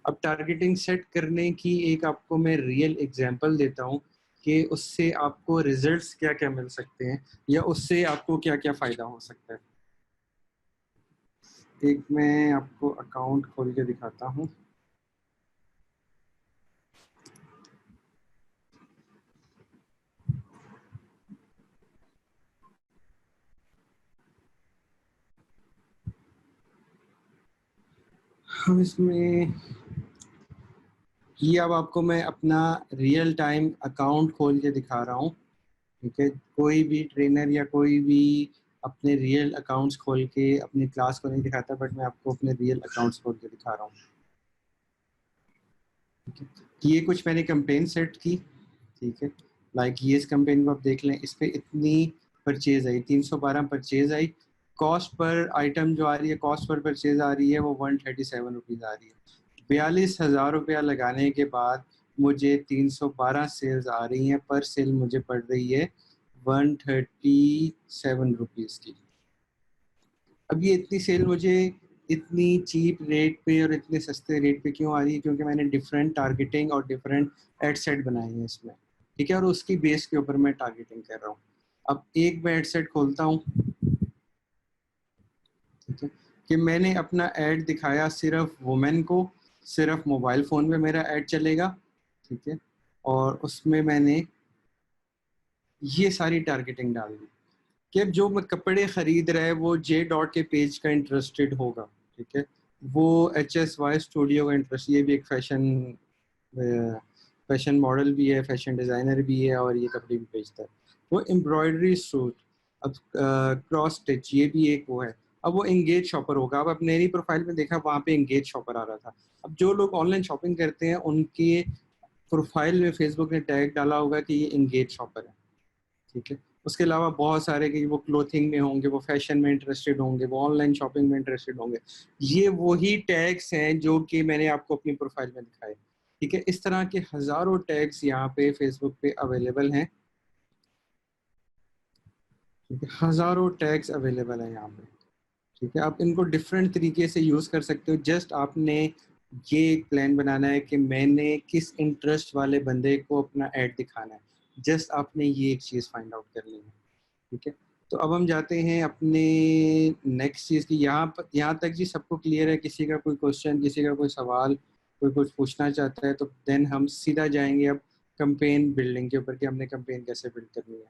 अब targeting set करने की एक आपको मैं रियल एग्जांपल देता हूँ कि उससे आपको रिजल्ट्स क्या क्या मिल सकते हैं या उससे आपको क्या क्या फ़ायदा हो सकता है। एक मैं आपको अकाउंट खोल के दिखाता हूँ। हम इसमें ये अब आपको मैं अपना रियल टाइम अकाउंट खोल के दिखा रहा हूँ। ठीक है, कोई भी ट्रेनर या कोई भी अपने रियल अकाउंट्स खोल के अपनी क्लास को नहीं दिखाता, बट मैं आपको अपने रियल अकाउंट्स खोल के दिखा रहा हूँ। ठीक है, ये कुछ मैंने कैंपेन सेट की। ठीक है, लाइक ये इस कैंपेन को आप देख लें, इस पे इतनी परचेज आई, 312 परचेज आई। कॉस्ट पर आइटम जो आ रही है, कॉस्ट पर परचेज आ रही है वो 137 रुपीज़ आ रही है। 42,000 रुपया लगाने के बाद मुझे 312 सेल्स आ रही हैं, पर सेल मुझे पड़ रही है 137 रुपीज़ की। अब ये इतनी सेल मुझे इतनी चीप रेट पे और इतने सस्ते रेट पे क्यों आ रही है? क्योंकि मैंने डिफरेंट टारगेटिंग और डिफरेंट एड सेट बनाए हैं इसमें। ठीक है, और उसकी बेस के ऊपर मैं टारगेटिंग कर रहा हूँ। अब एक मैं एड सेट खोलता हूँ। ठीक है, कि मैंने अपना ऐड दिखाया सिर्फ वुमेन को, सिर्फ मोबाइल फ़ोन में मेरा ऐड चलेगा। ठीक है, और उसमें मैंने ये सारी टारगेटिंग डाल दी कि अब जो मैं कपड़े खरीद रहा है वो जे डॉट के पेज का इंटरेस्टेड होगा। ठीक है, वो एच एस वाई स्टूडियो का इंटरेस्ट, ये भी एक फैशन मॉडल भी है, फैशन डिज़ाइनर भी है और ये कपड़े भी बेचता है। वो एम्ब्रॉयडरी सूट, अब क्रॉस स्टिच, ये भी एक वो है। अब वो इंगेज शॉपर होगा। अब मेरी प्रोफाइल में देखा वहाँ पे इंगेज शॉपर आ रहा था। अब जो लोग ऑनलाइन शॉपिंग करते हैं उनके प्रोफाइल में फेसबुक ने टैग डाला होगा कि ये इंगेज शॉपर है। ठीक है, उसके अलावा बहुत सारे कि वो क्लोथिंग में होंगे, वो फैशन में इंटरेस्टेड होंगे, वो ऑनलाइन शॉपिंग में इंटरेस्टेड होंगे। ये वही टैग्स हैं जो कि मैंने आपको अपनी प्रोफाइल में दिखाए। ठीक है, इस तरह के हज़ारों टैग्स यहाँ पे फेसबुक पे अवेलेबल हैं। ठीक है, हज़ारों टैग्स अवेलेबल हैं यहाँ पे। ठीक है, आप इनको डिफरेंट तरीके से यूज़ कर सकते हो। जस्ट आपने ये एक प्लान बनाना है कि मैंने किस इंटरेस्ट वाले बंदे को अपना ऐड दिखाना है। जस्ट आपने ये एक चीज़ फाइंड आउट करनी है। ठीक है, तो अब हम जाते हैं अपने नेक्स्ट चीज़ की। यहाँ तक जी सबको क्लियर है? किसी का कोई क्वेश्चन, किसी का कोई सवाल, कोई कुछ पूछना चाहता है तो देन हम सीधा जाएंगे अब कैंपेन बिल्डिंग के ऊपर कि हमने कैंपेन कैसे बिल्ड करनी है।